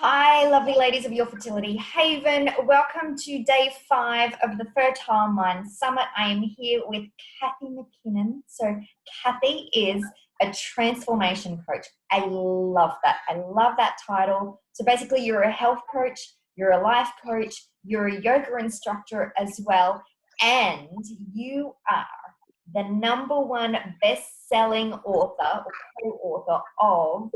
Hi, lovely ladies of your fertility haven. Welcome to day 5 of the Fertile Mind Summit. I am here with Kathy McKinnon. So Kathy is a transformation coach. I love that. I love that title. So basically you're a health coach, you're a life coach, you're a yoga instructor as well, and you are the #1 best-selling author or co-author of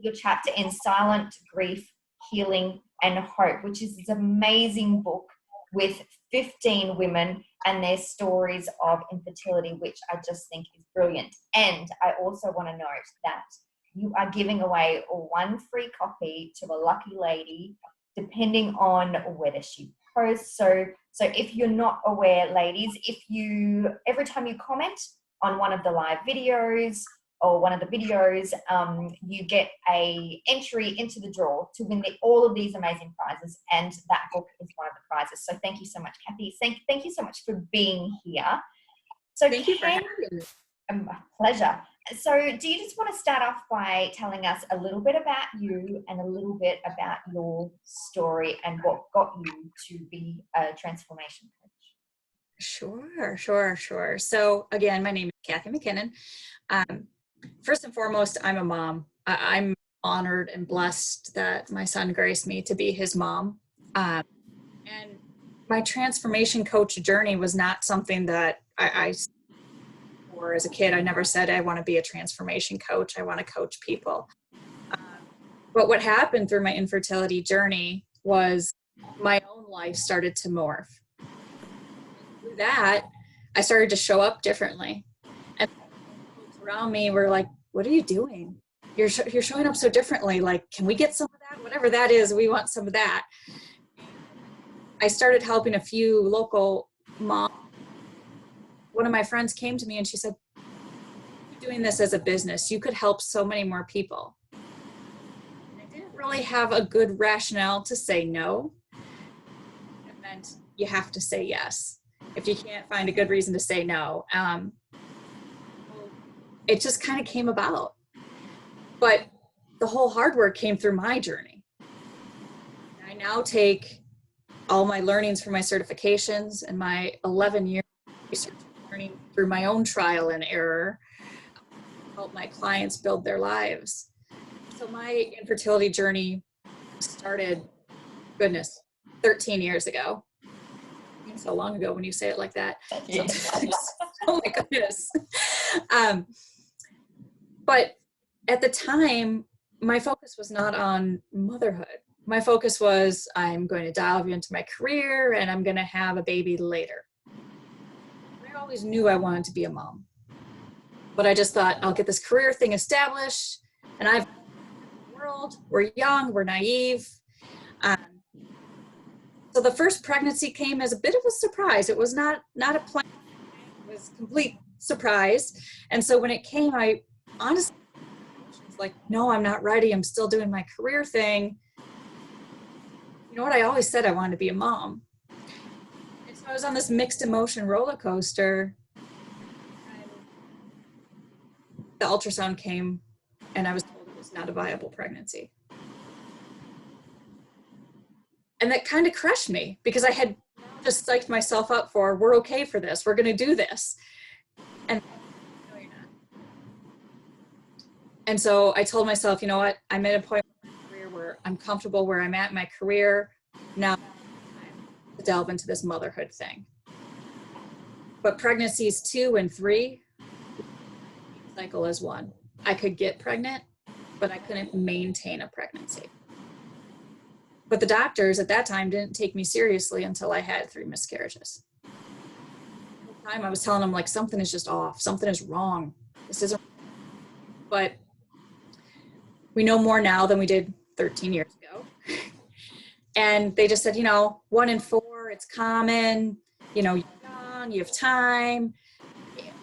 your chapter in Silent Grief, Healing and Hope, which is this amazing book with 15 women and their stories of infertility, which I just think is brilliant. And I also want to note that you are giving away 1 free copy to a lucky lady, depending on whether she posts. So if you're not aware, ladies, every time you comment on one of the live videos or one of the videos, you get a entry into the draw to win all of these amazing prizes, and that book is one of the prizes. So thank you so much, Kathy. Thank you so much for being here. So thank you for having me. A pleasure. So do you just want to start off by telling us a little bit about you and a little bit about your story and what got you to be a transformation coach? Sure. So again, my name is Kathy McKinnon. First and foremost, I'm a mom. I'm honored and blessed that my son graced me to be his mom. And my transformation coach journey was not something that I or as a kid, I never said I want to be a transformation coach. I want to coach people. But what happened through my infertility journey was my own life started to morph. Through that, I started to show up differently. And folks around me were like, what are you doing? You're showing up so differently. Like, can we get some of that? Whatever that is, we want some of that. I started helping a few local moms. One of my friends came to me and she said, you're doing this as a business. You could help so many more people. And I didn't really have a good rationale to say no. It meant you have to say yes. If you can't find a good reason to say no, it just kind of came about. But the whole hard work came through my journey. I now take all my learnings from my certifications and my 11 years research learning through my own trial and error, help my clients build their lives. So my infertility journey started, 13 years ago. So long ago when you say it like that. Yeah. Oh my goodness. But at the time, my focus was not on motherhood. My focus was, I'm going to dive into my career and I'm going to have a baby later. I always knew I wanted to be a mom. But I just thought, I'll get this career thing established, and I've the world, we're young, we're naive. So the first pregnancy came as a bit of a surprise. It was not a plan. It was a complete surprise. And so when it came, I honestly was like, no, I'm not ready. I'm still doing my career thing. You know what? I always said I wanted to be a mom. And so I was on this mixed emotion roller coaster. The ultrasound came and I was told it was not a viable pregnancy. And that kind of crushed me because I had just psyched myself up for, we're okay for this. We're going to do this. And no, you're not. And so I told myself, you know what? I'm at a point in my career where I'm comfortable where I'm at in my career. Now I'm to delve into this motherhood thing. But pregnancies 2 and 3, cycle is 1. I could get pregnant, but I couldn't maintain a pregnancy. But the doctors at that time didn't take me seriously until I had 3 miscarriages. At the time I was telling them, like, something is just off, something is wrong. This isn't. But we know more now than we did 13 years ago. And they just said, 1 in 4, it's common, you're young, you have time,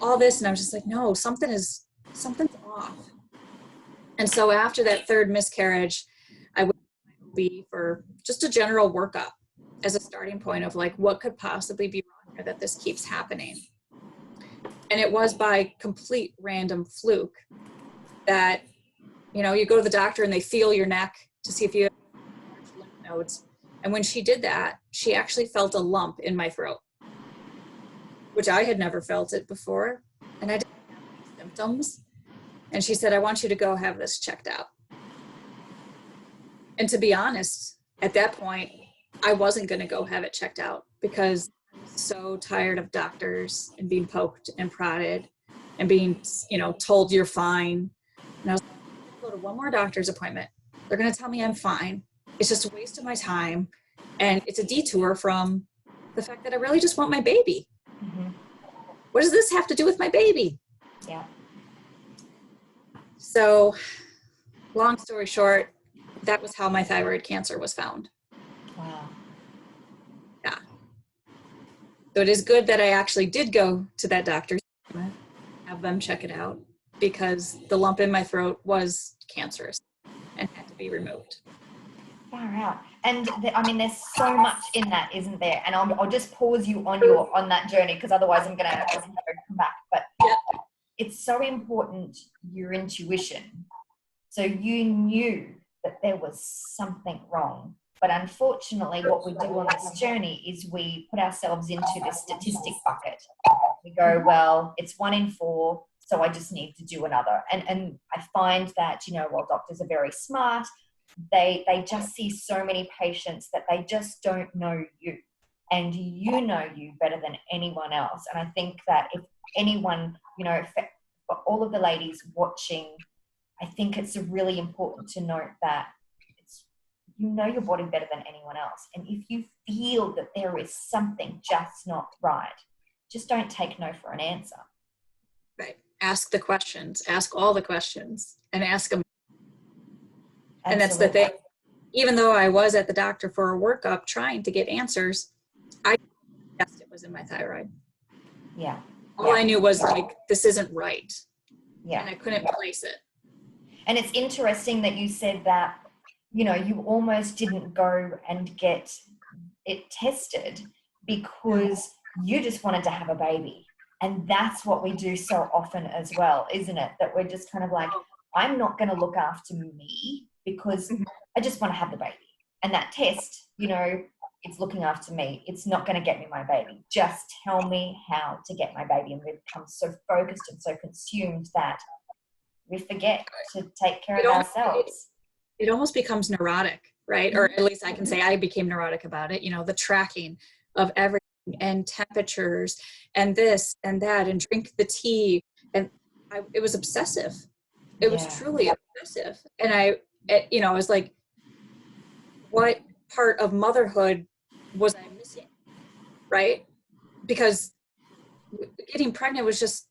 all this. And I was just like, no, something's off. And so after that 3rd miscarriage, I went to for just a general workup as a starting point of like, what could possibly be wrong here that this keeps happening? And it was by complete random fluke that, you go to the doctor and they feel your neck to see if you have nodes. And when she did that, she actually felt a lump in my throat, which I had never felt it before. And I didn't have any symptoms. And she said, I want you to go have this checked out. And to be honest, at that point, I wasn't going to go have it checked out because I was so tired of doctors and being poked and prodded and being, told you're fine. And I was like, I'm going to go to one more doctor's appointment. They're going to tell me I'm fine. It's just a waste of my time. And it's a detour from the fact that I really just want my baby. Mm-hmm. What does this have to do with my baby? Yeah. So, long story short, that was how my thyroid cancer was found. Wow. Yeah. So it is good that I actually did go to that doctor's appointment, have them check it out, because the lump in my throat was cancerous and had to be removed. Far out. And there's so much in that, isn't there? And I'll just pause you on that journey, because otherwise I'm gonna come back. But yeah. It's so important, your intuition. So you knew that there was something wrong. But unfortunately, what we do on this journey is we put ourselves into this statistic bucket. We go, well, it's 1 in 4, so I just need to do another. And I find that, while doctors are very smart, they just see so many patients that they just don't know you. And you know you better than anyone else. And I think that if anyone, for all of the ladies watching, I think it's really important to note that you know your body better than anyone else. And if you feel that there is something just not right, just don't take no for an answer. Right. Ask the questions. Ask all the questions and ask them. Absolutely. And that's the thing. Even though I was at the doctor for a workup trying to get answers, I guessed it was in my thyroid. Yeah. All I knew was this isn't right. Yeah. And I couldn't place it. And it's interesting that you said that, you almost didn't go and get it tested because you just wanted to have a baby. And that's what we do so often as well, isn't it? That we're just kind of like, I'm not going to look after me because I just want to have the baby. And that test, it's looking after me. It's not going to get me my baby. Just tell me how to get my baby. And we become so focused and so consumed that we forget to take care of ourselves. It almost becomes neurotic, right? Or at least I can say I became neurotic about it. The tracking of everything and temperatures and this and that and drink the tea. And it was obsessive. It was truly obsessive. And I was like, what part of motherhood was I missing? Right? Because getting pregnant was just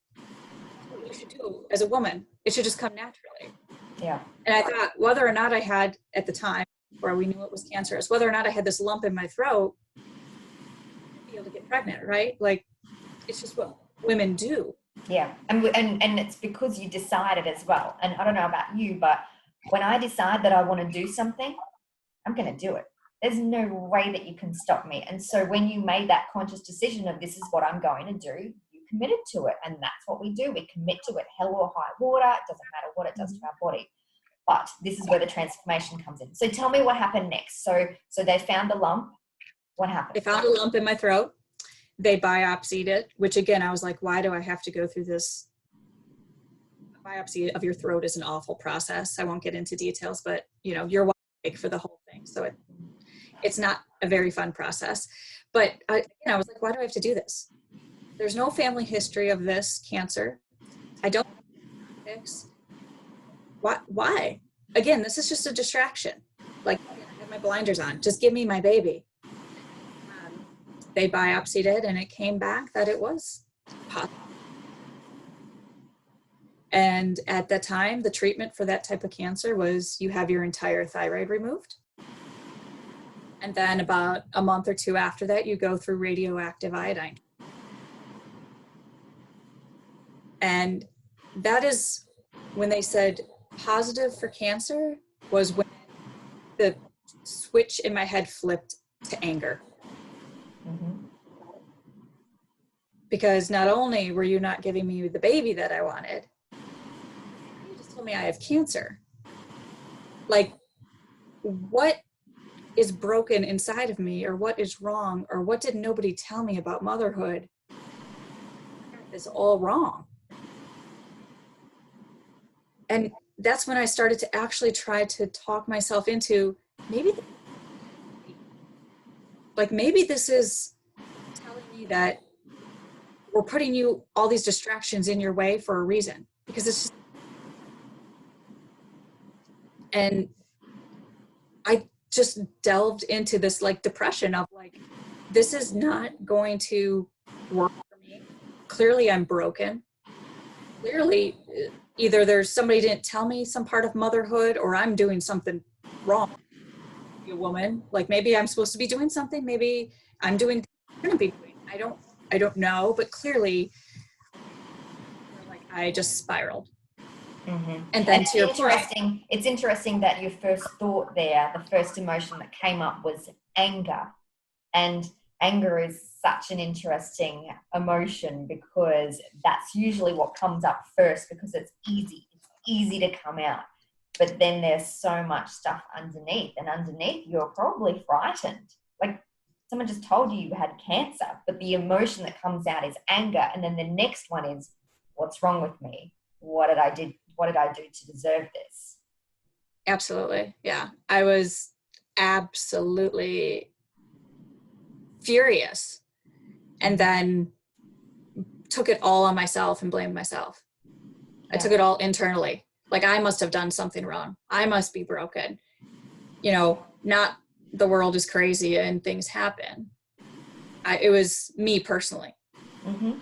what you should do as a woman. It should just come naturally. Yeah. And I thought whether or not I had at the time, where we knew it was cancerous, whether or not I had this lump in my throat, I'd be able to get pregnant, right? Like, it's just what women do. Yeah. And it's because you decided as well. And I don't know about you, but when I decide that I want to do something, I'm going to do it. There's no way that you can stop me. And so when you made that conscious decision of this is what I'm going to do, you committed to it. And that's what we do. We commit to it, hell or high water. It doesn't matter what it does to our body. But this is where the transformation comes in. So tell me what happened next. So they found the lump. What happened? They found a lump in my throat. They biopsied it, which again, I was like, why do I have to go through this? A biopsy of your throat is an awful process. I won't get into details, but you're wide for the whole thing. So it's not a very fun process. But I was like, why do I have to do this? There's no family history of this cancer. I don't fix. Why? Again, this is just a distraction. Like, I have my blinders on. Just give me my baby. They biopsied it, and it came back that it was positive. And at that time, the treatment for that type of cancer was you have your entire thyroid removed. And then about a month or 2 after that, you go through radioactive iodine. And that is when they said positive for cancer, was when the switch in my head flipped to anger. Mm-hmm. Because not only were you not giving me the baby that I wanted, you just told me I have cancer. Like, what is broken inside of me, or what is wrong, or what did nobody tell me about motherhood is all wrong. And that's when I started to actually try to talk myself into maybe this is telling me that we're putting you all these distractions in your way for a reason, because it's just, and I just delved into this like depression of like, this is not going to work for me. Clearly I'm broken. Clearly either there's somebody didn't tell me some part of motherhood, or I'm doing something wrong. A woman, like maybe I'm supposed to be doing something, maybe I'm doing I shouldn't be doing. I don't know, but clearly like I just spiraled. Mm-hmm. And then to your point, it's interesting that your first thought there, the first emotion that came up was anger. And anger is such an interesting emotion because that's usually what comes up first, because it's easy to come out. But then there's so much stuff underneath, and underneath you're probably frightened. Like someone just told you had cancer, but the emotion that comes out is anger. And then the next one is, what's wrong with me? What did I do to deserve this? Absolutely. Yeah. I was absolutely furious, and then took it all on myself and blamed myself. I took it all internally. Like I must have done something wrong. I must be broken. You know, not the world is crazy and things happen. It was me personally. Mm-hmm.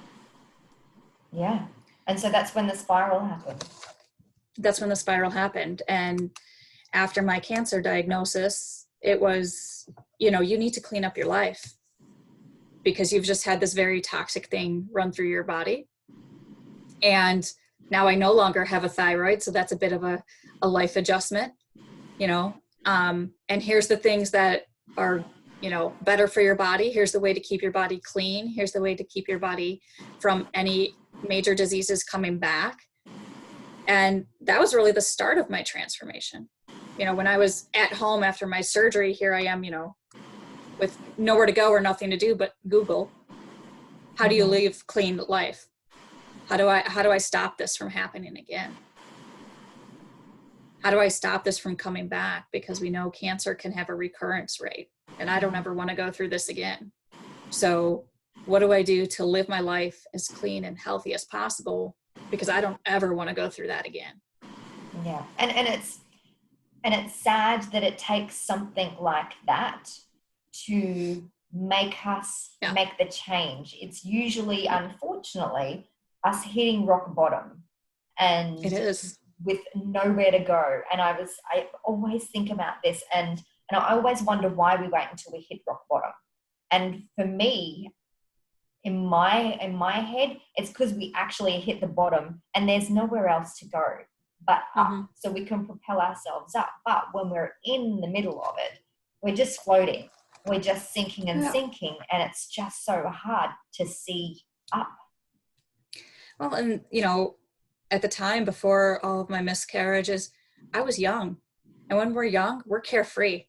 Yeah. And so that's when the spiral happened. That's when the spiral happened. And after my cancer diagnosis, it was, you know, you need to clean up your life because you've just had this very toxic thing run through your body. And now I no longer have a thyroid. So that's a bit of a life adjustment, you know. And here's the things that are, you know, better for your body. Here's the way to keep your body clean. Here's the way to keep your body from any major diseases coming back. And that was really the start of my transformation. You know, when I was at home after my surgery, here I am, you know, with nowhere to go or nothing to do but Google. How do you live clean life? How do I stop this from happening again? How do I stop this from coming back? Because we know cancer can have a recurrence rate, and I don't ever want to go through this again. So what do I do to live my life as clean and healthy as possible? Because I don't ever want to go through that again. Yeah. And it's sad that it takes something like that to make us make the change. It's usually, unfortunately, us hitting rock bottom, and it is with nowhere to go. And I always think about this, and I always wonder why we wait until we hit rock bottom. And for me, in my head, it's because we actually hit the bottom and there's nowhere else to go but up, so we can propel ourselves up. But when we're in the middle of it, we're just floating, we're just sinking and sinking, and it's just so hard to see up. Well, and you know, at the time before all of my miscarriages, I was young, and when we're young, we're carefree.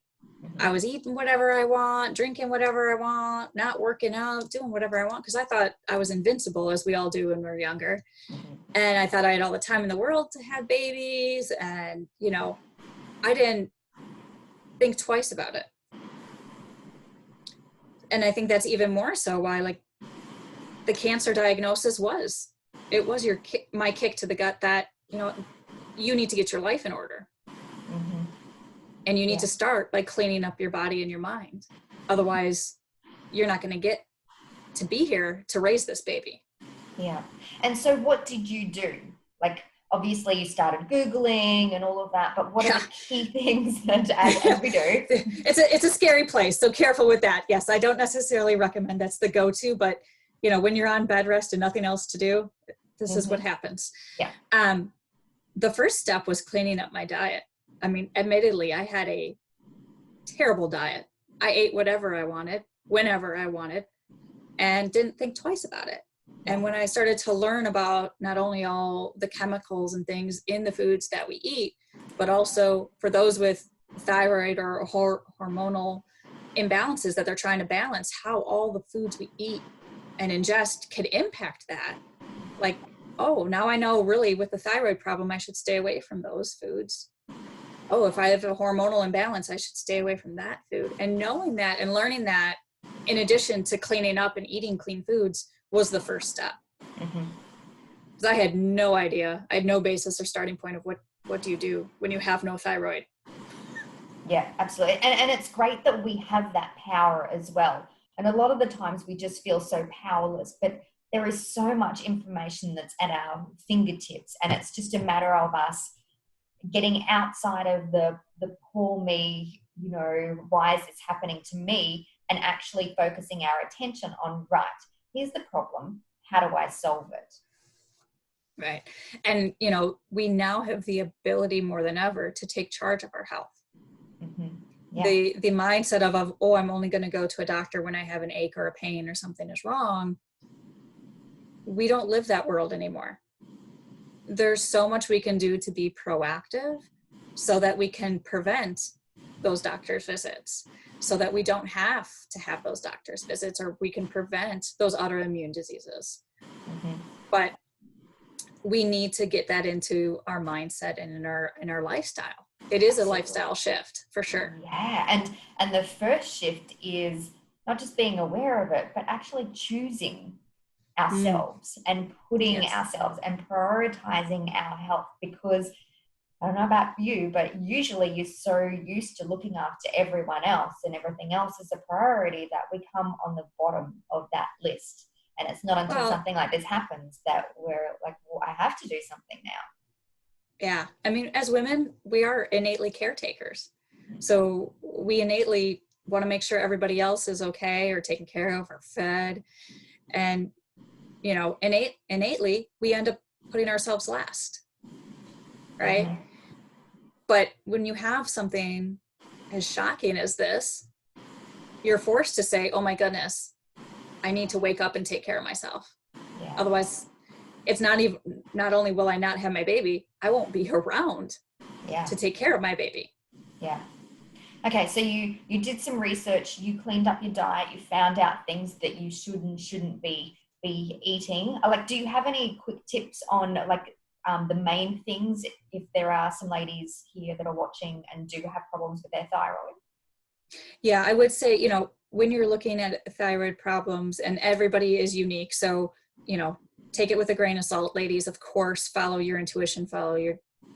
I was eating whatever I want, drinking whatever I want, not working out, doing whatever I want, because I thought I was invincible, as we all do when we're younger. And I thought I had all the time in the world to have babies. And, you know, I didn't think twice about it. And I think that's even more so why, like, the cancer diagnosis was my kick to the gut that, you know, you need to get your life in order. And you need to start by cleaning up your body and your mind. Otherwise, you're not going to get to be here to raise this baby. Yeah. And so what did you do? Like, obviously you started Googling and all of that, but what are the key things that as we do? It's a scary place. So careful with that. Yes, I don't necessarily recommend that's the go-to, but you know, when you're on bed rest and nothing else to do, this is what happens. Yeah. The first step was cleaning up my diet. I mean, admittedly, I had a terrible diet. I ate whatever I wanted, whenever I wanted, and didn't think twice about it. And when I started to learn about not only all the chemicals and things in the foods that we eat, but also for those with thyroid or hormonal imbalances that they're trying to balance, how all the foods we eat and ingest could impact that. Like, oh, now I know really with the thyroid problem, I should stay away from those foods. Oh, if I have a hormonal imbalance, I should stay away from that food. And knowing that and learning that, in addition to cleaning up and eating clean foods, was the first step. Because I had no idea. I had no basis or starting point of what do you do when you have no thyroid. Yeah, absolutely. And it's great that we have that power as well. And a lot of the times we just feel so powerless, but there is so much information that's at our fingertips, and it's just a matter of us getting outside of the poor me, you know, why is this happening to me, and actually focusing our attention on, right, here's the problem, how do I solve it? Right. And, you know, we now have the ability more than ever to take charge of our health. Yeah. The mindset of, oh, I'm only going to go to a doctor when I have an ache or a pain or something is wrong. We don't live that world anymore. There's so much we can do to be proactive so that we can prevent those doctor's visits, so that we don't have to have those doctor's visits, or we can prevent those autoimmune diseases. But we need to get that into our mindset and in our lifestyle. It is a lifestyle shift for sure. Yeah. And the first shift is not just being aware of it, but actually choosing ourselves and putting ourselves and prioritizing our health. Because I don't know about you, but usually you're so used to looking after everyone else and everything else is a priority that we come on the bottom of that list. And it's not until something like this happens that we're like, well, I have to do something now. Yeah. I mean, as women, we are innately caretakers. So we innately want to make sure everybody else is okay or taken care of or fed. And, you know, innately, we end up putting ourselves last. Right. But when you have something as shocking as this, you're forced to say, oh my goodness, I need to wake up and take care of myself. Yeah. Otherwise, it's not only will I not have my baby, I won't be around to take care of my baby. Yeah. Okay, so you did some research, you cleaned up your diet, you found out things that you should and shouldn't be eating. Like, do you have any quick tips on the main things if there are some ladies here that are watching and do have problems with their thyroid? Yeah, I would say, you know, when you're looking at thyroid problems, and everybody is unique, so, you know, take it with a grain of salt, ladies. Of course, follow your intuition,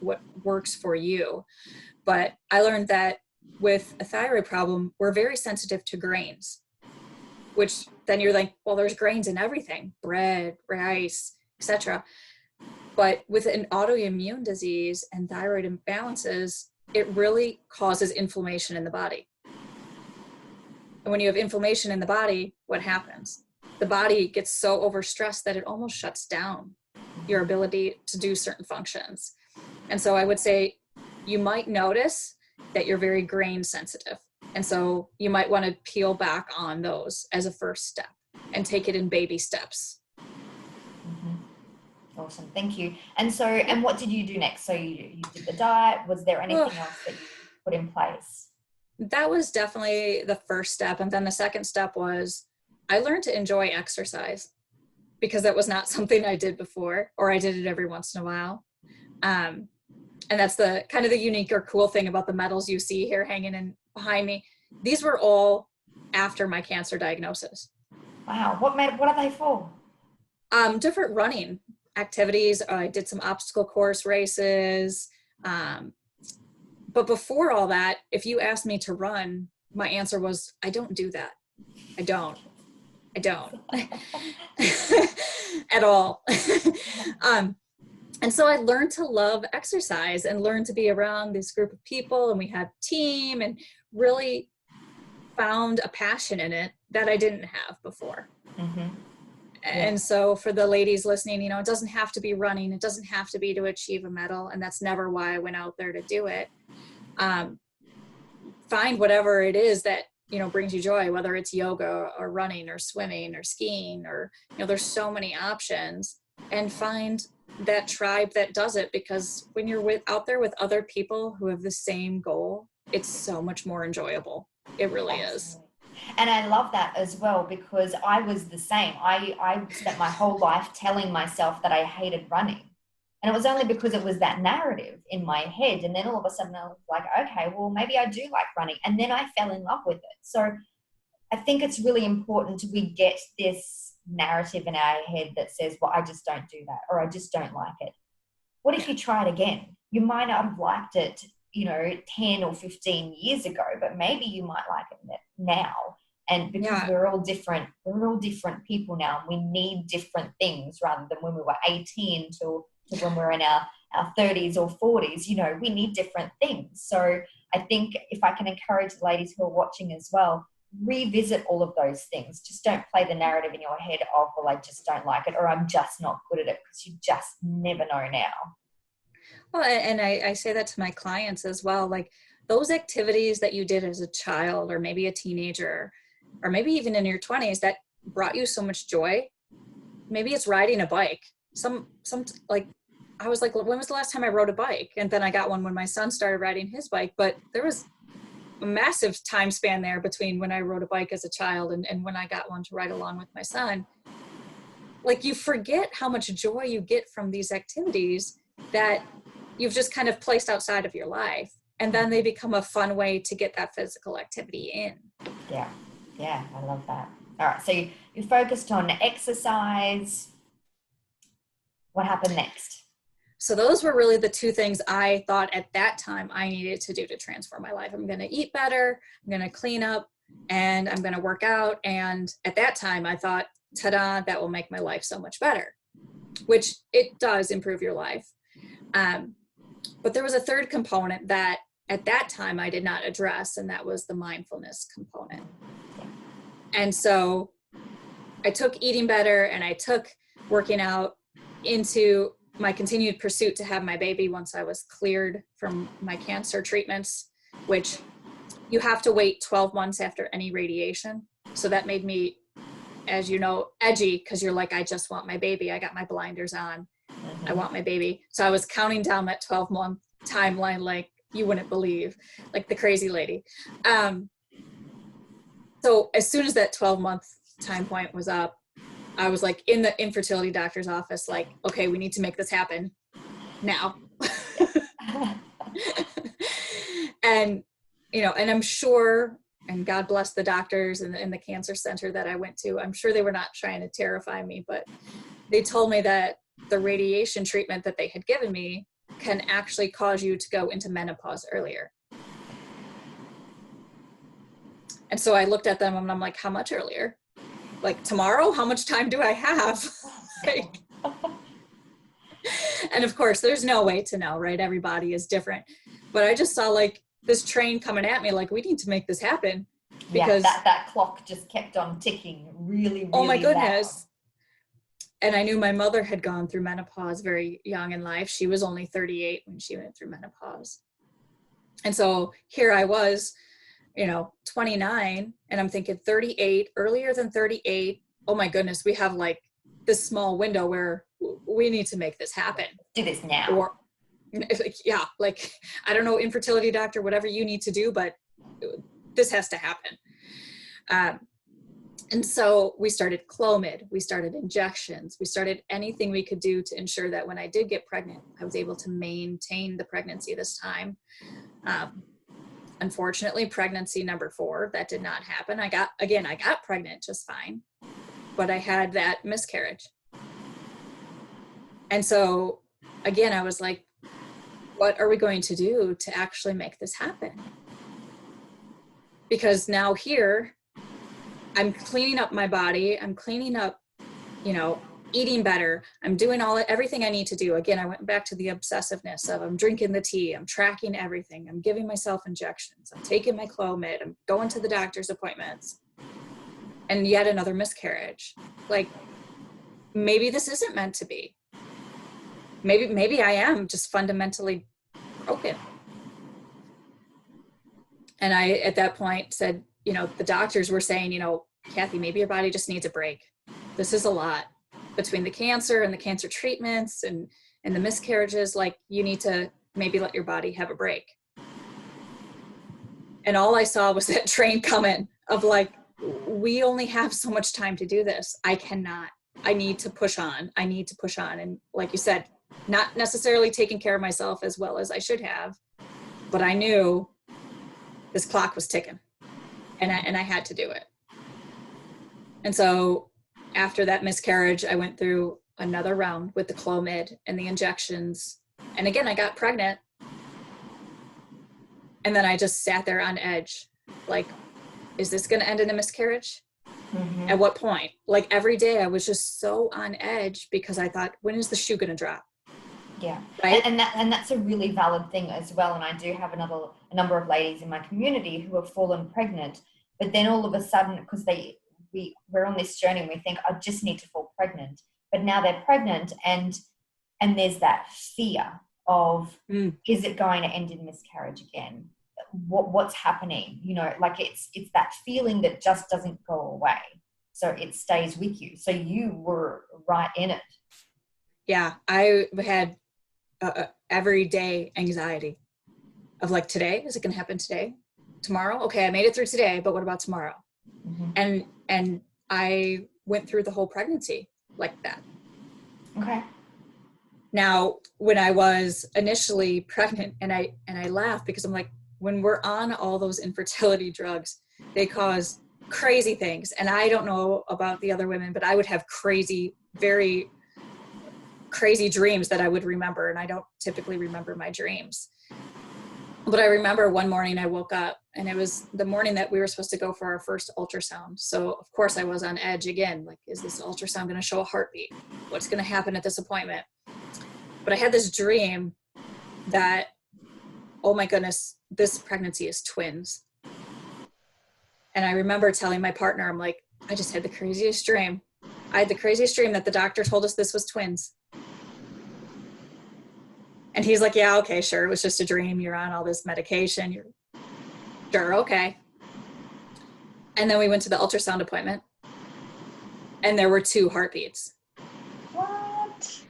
what works for you. But I learned that with a thyroid problem, we're very sensitive to grains, which then you're like, well, there's grains in everything, bread, rice, etc. But with an autoimmune disease and thyroid imbalances, it really causes inflammation in the body. And when you have inflammation in the body, what happens? The body gets so overstressed that it almost shuts down your ability to do certain functions. And so I would say you might notice that you're very grain sensitive. And so you might want to peel back on those as a first step and take it in baby steps. Awesome. Thank you. And so, and what did you do next? So you did the diet. Was there anything else that you put in place? That was definitely the first step. And then the second step was I learned to enjoy exercise, because that was not something I did before, or I did it every once in a while. And that's the kind of the unique or cool thing about the medals you see here hanging in behind me. These were all after my cancer diagnosis. Wow. What are they for? Different running activities. I did some obstacle course races. But before all that, if you asked me to run, my answer was, I don't do that. I don't at all. And so I learned to love exercise and learned to be around this group of people, and we had a team and really found a passion in it that I didn't have before. And so for the ladies listening, you know, it doesn't have to be running. It doesn't have to be to achieve a medal. And that's never why I went out there to do it. Find whatever it is that, you know, brings you joy, whether it's yoga or running or swimming or skiing, or, you know, there's so many options, and find that tribe that does it. Because when you're out there with other people who have the same goal, it's so much more enjoyable. It really is. Absolutely. And I love that as well, because I was the same. I spent my whole life telling myself that I hated running. And it was only because it was that narrative in my head. And then all of a sudden I was like, okay, well, maybe I do like running. And then I fell in love with it. So I think it's really important we get this narrative in our head that says, well, I just don't do that, or I just don't like it. What if you try it again? You might not have liked it, 10 or 15 years ago, but maybe you might like it now. And because Yeah. we're all different people now, and we need different things rather than when we were 18 to when we're in our 30s or 40s, we need different things. So I think if I can encourage the ladies who are watching as well, revisit all of those things. Just don't play the narrative in your head of, well, I just don't like it, or I'm just not good at it, because you just never know now. Well, and I say that to my clients as well. Like, those activities that you did as a child, or maybe a teenager, or maybe even in your 20s, that brought you so much joy. Maybe it's riding a bike. Like, I was like, when was the last time I rode a bike? And then I got one when my son started riding his bike. But there was a massive time span there between when I rode a bike as a child and when I got one to ride along with my son. Like, you forget how much joy you get from these activities that you've just kind of placed outside of your life. And then they become a fun way to get that physical activity in. Yeah, I love that. All right, so you focused on exercise. What happened next? So those were really the two things I thought at that time I needed to do to transform my life. I'm going to eat better, I'm going to clean up, and I'm going to work out. And at that time I thought, ta-da, that will make my life so much better, which it does improve your life. But there was a third component that at that time I did not address, and that was the mindfulness component. And so I took eating better and I took working out into my continued pursuit to have my baby once I was cleared from my cancer treatments, which you have to wait 12 months after any radiation. So that made me, as you know, edgy, because you're like, I just want my baby. I got my blinders on. Mm-hmm. I want my baby. So I was counting down that 12-month timeline like you wouldn't believe, like the crazy lady. So as soon as that 12-month time point was up, I was like in the infertility doctor's office, like, okay, we need to make this happen now. And, and I'm sure, and God bless the doctors in the cancer center that I went to, I'm sure they were not trying to terrify me, but they told me that the radiation treatment that they had given me can actually cause you to go into menopause earlier. And so I looked at them and I'm like, how much earlier? Like tomorrow? How much time do I have? Like, and of course, there's no way to know, right? Everybody is different. But I just saw like this train coming at me, like, we need to make this happen. Because that clock just kept on ticking really oh my goodness. loud. And I knew my mother had gone through menopause very young in life. She was only 38 when she went through menopause. And so here I was, 29, and I'm thinking 38, earlier than 38. Oh my goodness, we have like this small window where we need to make this happen. Do this now. Or, yeah, like, I don't know, infertility doctor, whatever you need to do, but this has to happen. And so we started Clomid, we started injections, we started anything we could do to ensure that when I did get pregnant, I was able to maintain the pregnancy this time. Unfortunately, pregnancy number 4, that did not happen. I got pregnant just fine, but I had that miscarriage. And so again, I was like, what are we going to do to actually make this happen? Because now here, I'm cleaning up my body. I'm cleaning up, eating better. I'm doing everything I need to do. Again, I went back to the obsessiveness of I'm drinking the tea. I'm tracking everything. I'm giving myself injections. I'm taking my Clomid. I'm going to the doctor's appointments. And yet another miscarriage. Like, maybe this isn't meant to be. Maybe I am just fundamentally broken. And I, at that point, said, the doctors were saying, Kathy, maybe your body just needs a break. This is a lot between the cancer and the cancer treatments and the miscarriages. Like, you need to maybe let your body have a break. And all I saw was that train coming of like, we only have so much time to do this. I need to push on. I need to push on. And like you said, not necessarily taking care of myself as well as I should have, but I knew this clock was ticking and I had to do it. And so after that miscarriage, I went through another round with the Clomid and the injections. And again, I got pregnant. And then I just sat there on edge, like, is this going to end in a miscarriage? Mm-hmm. At what point? Like every day I was just so on edge because I thought, when is the shoe going to drop? Yeah. Right. And that's a really valid thing as well. And I do have a number of ladies in my community who have fallen pregnant, but then all of a sudden, because we're on this journey and we think, I just need to fall pregnant. But now they're pregnant and there's that fear of, is it going to end in miscarriage again? What's happening? You know, like it's that feeling that just doesn't go away. So it stays with you. So you were right in it. Yeah. I had everyday anxiety of like, today, is it going to happen today? Tomorrow? Okay. I made it through today, but what about tomorrow? Mm-hmm. And I went through the whole pregnancy like that. Okay. Now, when I was initially pregnant, and I laugh because I'm like, when we're on all those infertility drugs, they cause crazy things. And I don't know about the other women, but I would have very crazy dreams that I would remember. And I don't typically remember my dreams. But I remember one morning I woke up and it was the morning that we were supposed to go for our first ultrasound. So of course I was on edge again. Like, is this ultrasound going to show a heartbeat? What's going to happen at this appointment? But I had this dream that, oh my goodness, this pregnancy is twins. And I remember telling my partner, I'm like, I just had the craziest dream. I had the craziest dream that the doctor told us this was twins. And he's like, yeah, okay, sure. It was just a dream. You're on all this medication. You're sure. Okay. And then we went to the ultrasound appointment and there were 2 heartbeats. What?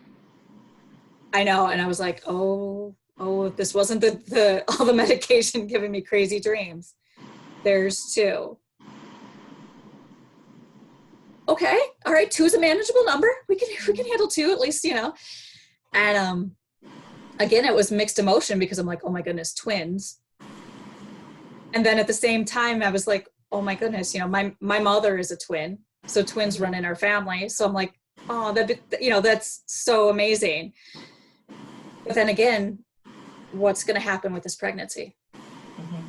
I know. And I was like, oh, this wasn't the all the medication giving me crazy dreams. There's 2. Okay. All right. 2 is a manageable number. We can handle 2 at least, you know. And again, it was mixed emotion because I'm like, oh my goodness, twins. And then at the same time, I was like, oh my goodness, you know, my mother is a twin. So twins run in our family. So I'm like, oh, that's so amazing. But then again, what's going to happen with this pregnancy? Mm-hmm.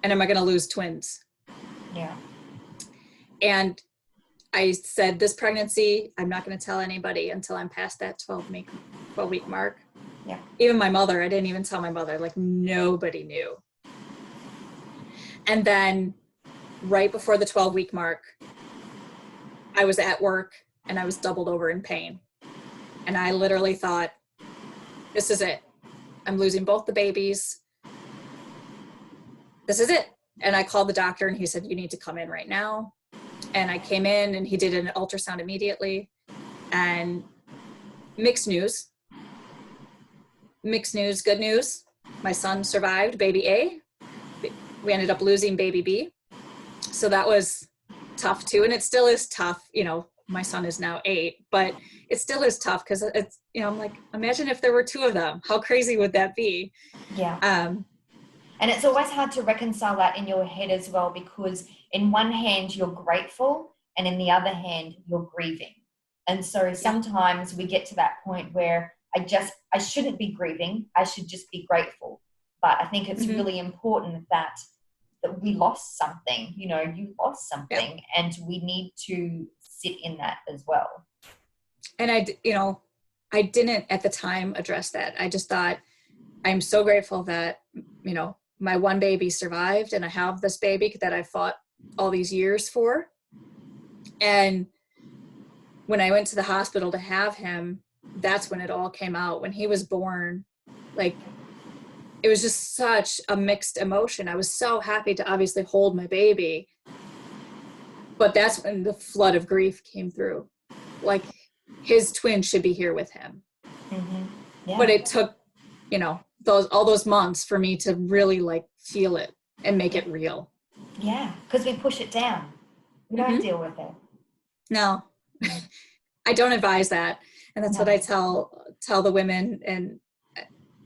And am I going to lose twins? Yeah. And I said, this pregnancy, I'm not going to tell anybody until I'm past that 12-week mark. Yeah. Even my mother, I didn't even tell my mother, like nobody knew. And then right before the 12-week mark, I was at work and I was doubled over in pain. And I literally thought, this is it. I'm losing both the babies. This is it. And I called the doctor and he said, you need to come in right now. And I came in and he did an ultrasound immediately. And mixed news, good news. My son survived, baby A. We ended up losing baby B. So that was tough too. And it still is tough. You know, my son is now 8, but it still is tough because it's, you know, I'm like, imagine if there were 2 of them. How crazy would that be? Yeah. And it's always hard to reconcile that in your head as well, because in one hand you're grateful and in the other hand you're grieving. And so sometimes we get to that point where I shouldn't be grieving. I should just be grateful. But I think it's really important that we lost something, you know, you lost something and we need to sit in that as well. And I didn't at the time address that. I just thought, I'm so grateful that, you know, my one baby survived and I have this baby that I fought all these years for. And when I went to the hospital to have him, that's when it all came out. When he was born, like, it was just such a mixed emotion. I was so happy to obviously hold my baby, but that's when the flood of grief came through. Like, his twin should be here with him. Mm-hmm. Yeah. But it took, you know, all those months for me to really like feel it. and make it real. Yeah, because we push it down. We don't deal with it. No, I don't advise that. And that's what I tell the women, and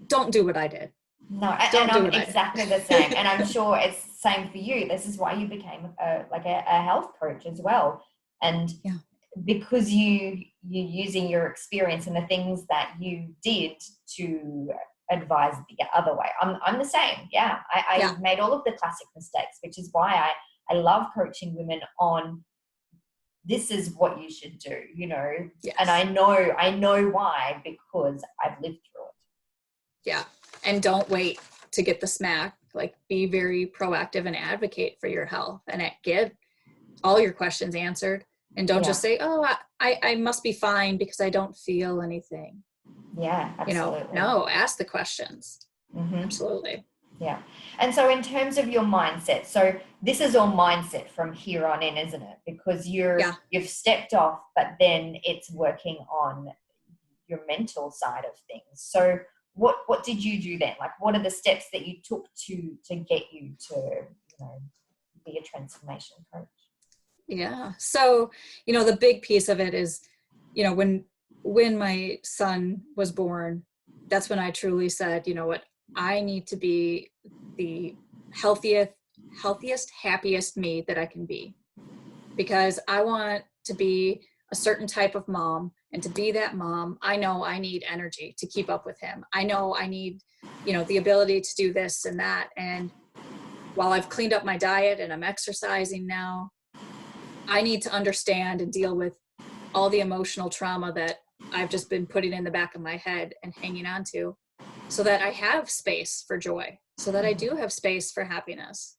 don't do what I did. No, and I'm exactly the same. And I'm sure it's the same for you. This is why you became a health coach as well. And because you're using your experience and the things that you did to advise the other way. I'm the same. Yeah. I made all of the classic mistakes, which is why I love coaching women on this is what you should do, Yes. And I know why, because I've lived through it. Yeah. And don't wait to get the smack. Like, be very proactive and advocate for your health, and get all your questions answered. And don't just say, oh, I must be fine because I don't feel anything. Yeah, absolutely. No, ask the questions. Mm-hmm. Absolutely. Yeah. And so in terms of your mindset, so this is all mindset from here on in, isn't it? Because you've stepped off, but then it's working on your mental side of things. So what did you do then? Like, what are the steps that you took to get you to, be a transformation coach? Yeah. So, the big piece of it is, when my son was born, that's when I truly said, you know what, I need to be the healthiest, happiest me that I can be, because I want to be a certain type of mom. And to be that mom, I know I need energy to keep up with him. I know I need, the ability to do this and that. And while I've cleaned up my diet and I'm exercising now, I need to understand and deal with all the emotional trauma that I've just been putting in the back of my head and hanging on to, so that I have space for joy, so that I do have space for happiness.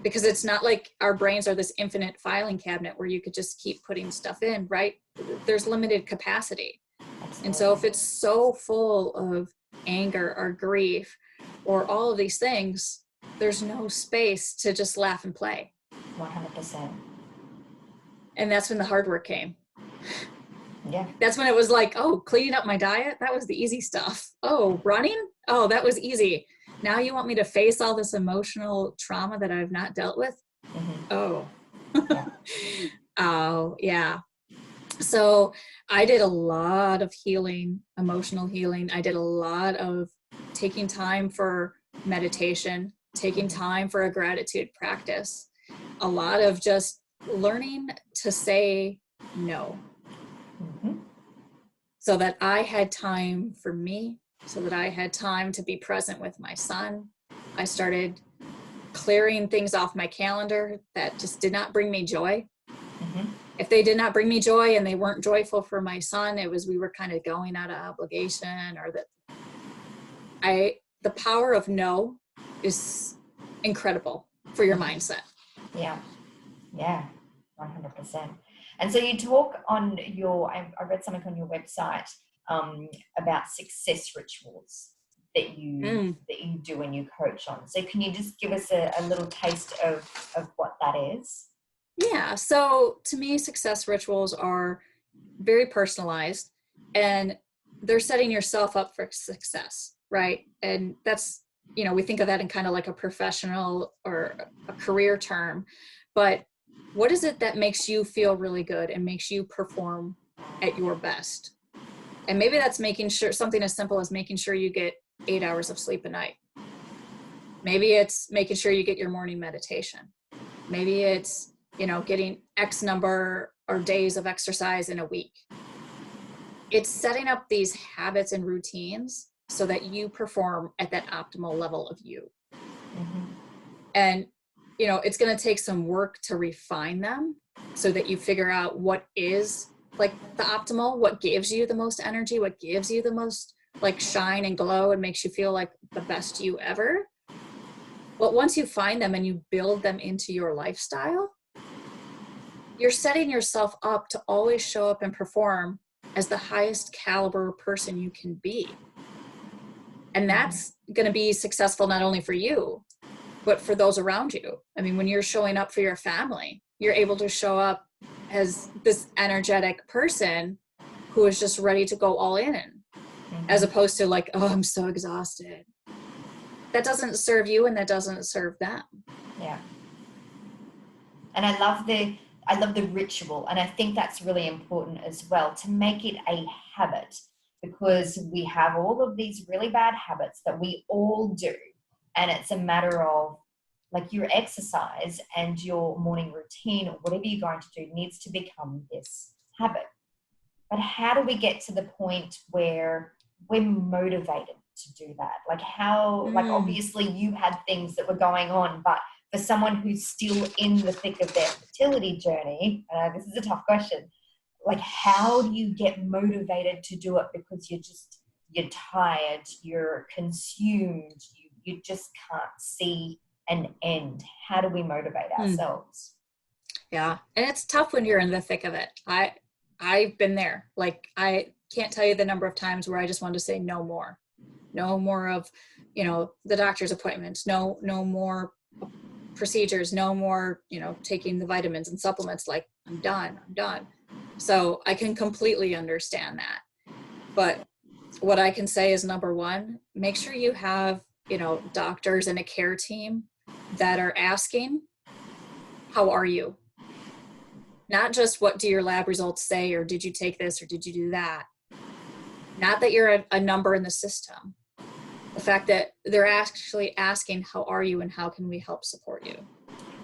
Because it's not like our brains are this infinite filing cabinet where you could just keep putting stuff in, right? There's limited capacity. Absolutely. And so if it's so full of anger or grief or all of these things, there's no space to just laugh and play. 100%. And that's when the hard work came. Yeah. That's when it was like, oh, cleaning up my diet, that was the easy stuff. Oh, running? Oh, that was easy. Now you want me to face all this emotional trauma that I've not dealt with? Mm-hmm. Oh. Yeah. Oh, yeah. So I did a lot of healing, emotional healing. I did a lot of taking time for meditation, taking time for a gratitude practice, a lot of just learning to say no. Mm-hmm. So that I had time for me, so that I had time to be present with my son. I started clearing things off my calendar that just did not bring me joy. Mm-hmm. If they did not bring me joy and they weren't joyful for my son, it was, we were kind of going out of obligation, or the power of no is incredible for your mindset. Yeah. Yeah. 100%. And so you talk on I read something on your website about success rituals that you do when you coach on. So can you just give us a little taste of what that is? Yeah. So to me, success rituals are very personalized, and they're setting yourself up for success, right? And that's, we think of that in kind of like a professional or a career term, but what is it that makes you feel really good and makes you perform at your best? And maybe that's making sure, something as simple as making sure you get 8 hours of sleep a night. Maybe it's making sure you get your morning meditation. Maybe it's, getting X number or days of exercise in a week. It's setting up these habits and routines so that you perform at that optimal level of you. Mm-hmm. And it's going to take some work to refine them so that you figure out what is like the optimal, what gives you the most energy, what gives you the most like shine and glow and makes you feel like the best you ever. But once you find them and you build them into your lifestyle, you're setting yourself up to always show up and perform as the highest caliber person you can be. And that's going to be successful not only for you, but for those around you. I mean, when you're showing up for your family, you're able to show up as this energetic person who is just ready to go all in, as opposed to like, oh, I'm so exhausted. that doesn't serve you and that doesn't serve them. Yeah. And I love the ritual, and I think that's really important as well, to make it a habit, because we have all of these really bad habits that we all do, and it's a matter of, like, your exercise and your morning routine or whatever you're going to do needs to become this habit. But how do we get to the point where we're motivated to do that? Like, how, like, obviously you had things that were going on, but for someone who's still in the thick of their fertility journey, this is a tough question. Like, how do you get motivated to do it? Because you're tired, you're consumed, you just can't see an end. How do we motivate ourselves? Yeah. And it's tough when you're in the thick of it. I've been there. Like, I can't tell you the number of times where I just wanted to say no more of, the doctor's appointments, no more procedures, no more, taking the vitamins and supplements. Like, I'm done. So I can completely understand that. But what I can say is, number one, make sure you have, doctors and a care team that are asking, how are you? Not just what do your lab results say, or did you take this, or did you do that? Not that you're a number in the system. The fact that they're actually asking, how are you and how can we help support you?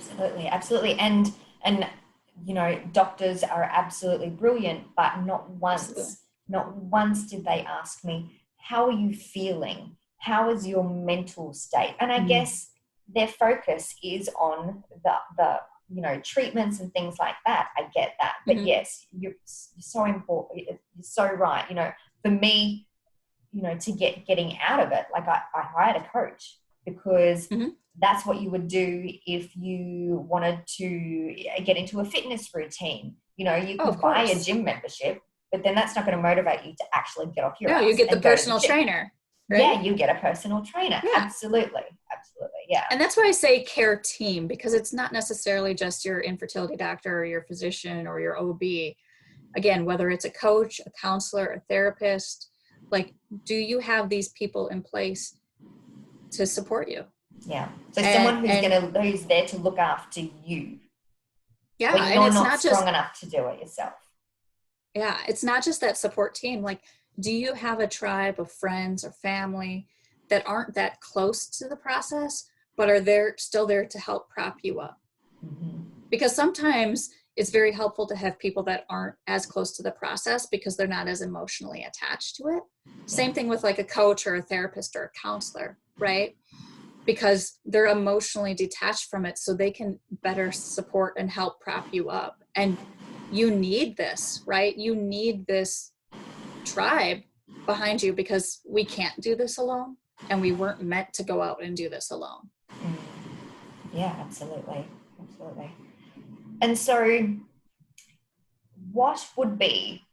Absolutely. And doctors are absolutely brilliant, but not once did they ask me, how are you feeling? How is your mental state? And I guess their focus is on the treatments and things like that. I get that. But yes, you're so important. You're so right. For me, to getting out of it, like, I hired a coach, because that's what you would do if you wanted to get into a fitness routine. You could buy a gym membership, but then that's not going to motivate you to actually get off your ass. You get the personal trainer. Right? Yeah, you get a personal trainer. Yeah. Absolutely. Yeah. And that's why I say care team, because it's not necessarily just your infertility doctor or your physician or your OB. Again, whether it's a coach, a counselor, a therapist, like, do you have these people in place to support you? Yeah. So someone who's there to look after you. Yeah. When you're not strong enough to do it yourself. Yeah. It's not just that support team. Like, do you have a tribe of friends or family that aren't that close to the process, but are still there to help prop you up? Because sometimes it's very helpful to have people that aren't as close to the process because they're not as emotionally attached to it. Same thing with, like, a coach or a therapist or a counselor, right? Because they're emotionally detached from it, so they can better support and help prop you up. And you need this, right? You need this tribe behind you, because we can't do this alone, and we weren't meant to go out and do this alone. Yeah, absolutely. And so, what would be,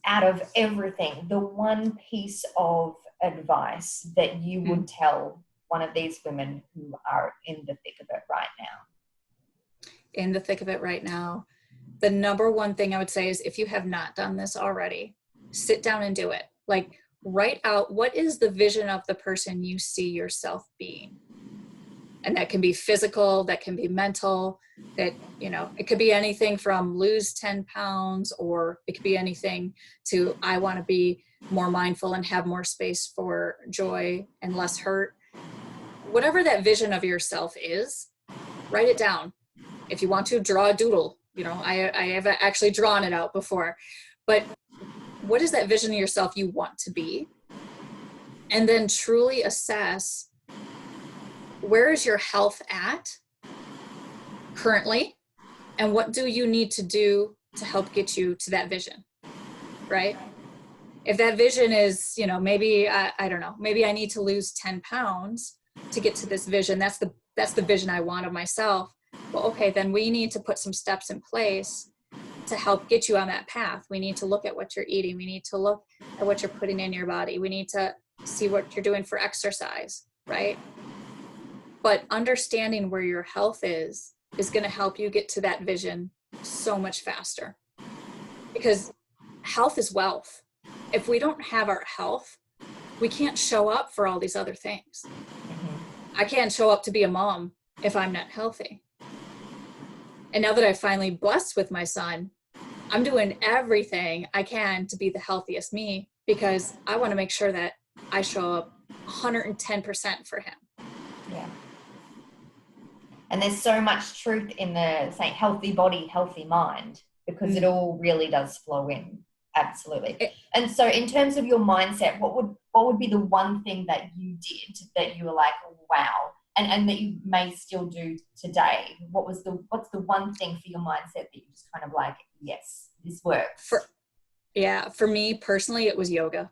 out of everything, the one piece of advice that you would tell one of these women who are in the thick of it right now? In the thick of it right now, the number one thing I would say is, if you have not done this already, sit down and do it. Like, write out, what is the vision of the person you see yourself being? And that can be physical, that can be mental, that, it could be anything from lose 10 pounds, or it could be anything to, I want to be more mindful and have more space for joy and less hurt. Whatever that vision of yourself is, write it down. If you want to, draw a doodle. I have actually drawn it out before. But what is that vision of yourself you want to be? And then truly assess, where is your health at currently? And what do you need to do to help get you to that vision, right? If that vision is, maybe, I don't know, maybe I need to lose 10 pounds to get to this vision. That's the vision I want of myself. Well, okay, then we need to put some steps in place to help get you on that path. We need to look at what you're eating. We need to look at what you're putting in your body. We need to see what you're doing for exercise, right? But understanding where your health is going to help you get to that vision so much faster. Because health is wealth. If we don't have our health, we can't show up for all these other things. I can't show up to be a mom if I'm not healthy. And now that I'm finally blessed with my son, I'm doing everything I can to be the healthiest me, because I want to make sure that I show up 110% for him. Yeah. And there's so much truth in the saying healthy body, healthy mind, because it all really does flow in. Absolutely. And so in terms of your mindset, what would be the one thing that you did that you were like, wow, and that you may still do today? What's the one thing for your mindset that you just kind of like, yes, this works? For me personally, it was yoga.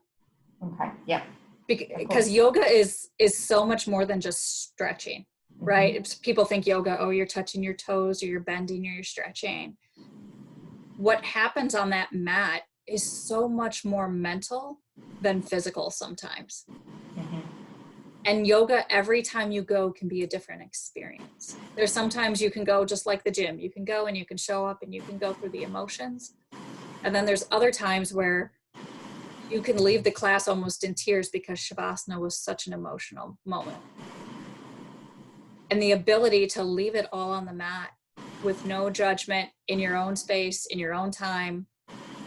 Okay. Yep. Because yoga is so much more than just stretching, right? People think yoga, oh, you're touching your toes or you're bending or you're stretching. What happens on that mat is so much more mental than physical sometimes. And yoga, every time you go, can be a different experience. There's sometimes you can go just like the gym. You can go and you can show up and you can go through the emotions. And then there's other times where you can leave the class almost in tears because Shavasana was such an emotional moment. And the ability to leave it all on the mat with no judgment, in your own space, in your own time,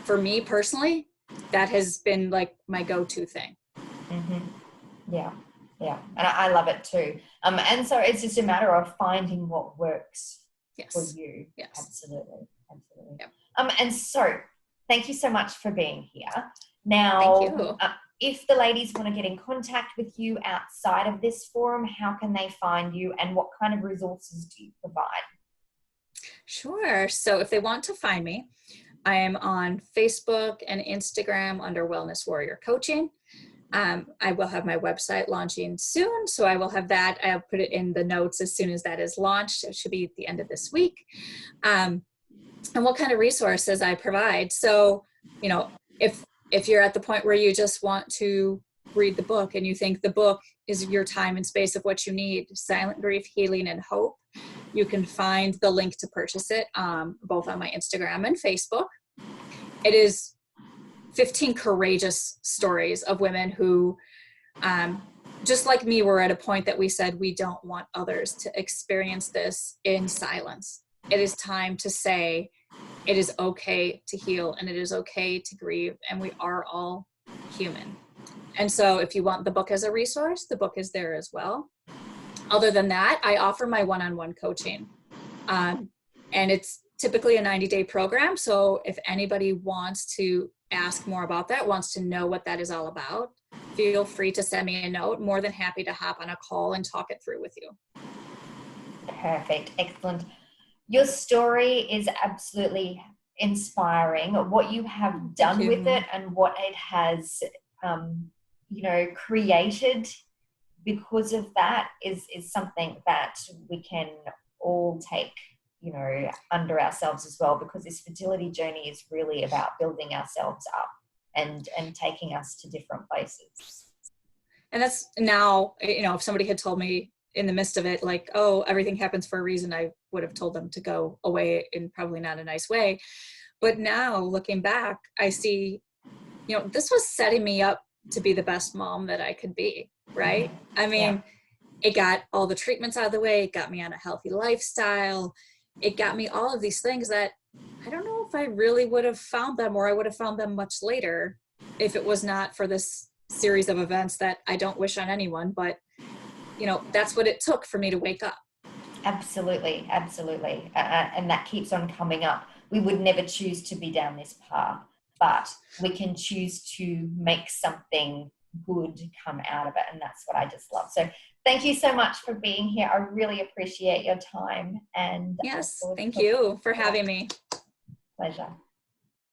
for me personally, that has been like my go-to thing. Yeah. And I love it too. And so it's just a matter of finding what works for you. Yes. Absolutely. Yep. And so thank you so much for being here. Now, thank you. If the ladies want to get in contact with you outside of this forum, how can they find you and what kind of resources do you provide? Sure. So if they want to find me, I am on Facebook and Instagram under Wellness Warrior Coaching. I will have my website launching soon, so I will have that. I'll put it in the notes as soon as that is launched. It should be at the end of this week. And what kind of resources I provide. So, if you're at the point where you just want to read the book and you think the book is your time and space of what you need, Silent Grief, Healing, and Hope, you can find the link to purchase it both on my Instagram and Facebook. It is 15 courageous stories of women who, just like me, were at a point that we said we don't want others to experience this in silence. It is time to say it is okay to heal and it is okay to grieve, and we are all human. And so if you want the book as a resource, the book is there as well. Other than that, I offer my one-on-one coaching. And it's typically a 90-day program. So if anybody wants to ask more about that, wants to know what that is all about, feel free to send me a note. More than happy to hop on a call and talk it through with you. Perfect. Excellent. Your story is absolutely inspiring. What you have done with it and what it has, created because of that is something that we can all take, under ourselves as well, because this fertility journey is really about building ourselves up and taking us to different places. And that's now, if somebody had told me in the midst of it, like, oh, everything happens for a reason, I would have told them to go away in probably not a nice way. But now looking back, I see, this was setting me up to be the best mom that I could be, right? I mean, It got all the treatments out of the way. It got me on a healthy lifestyle. It got me all of these things that I don't know if I really would have found them, or I would have found them much later if it was not for this series of events that I don't wish on anyone, but that's what it took for me to wake up. Absolutely. And that keeps on coming up. We would never choose to be down this path, but we can choose to make something good come out of it. And that's what I just love. So thank you so much for being here. I really appreciate your time. And yes, thank you for having me. Pleasure.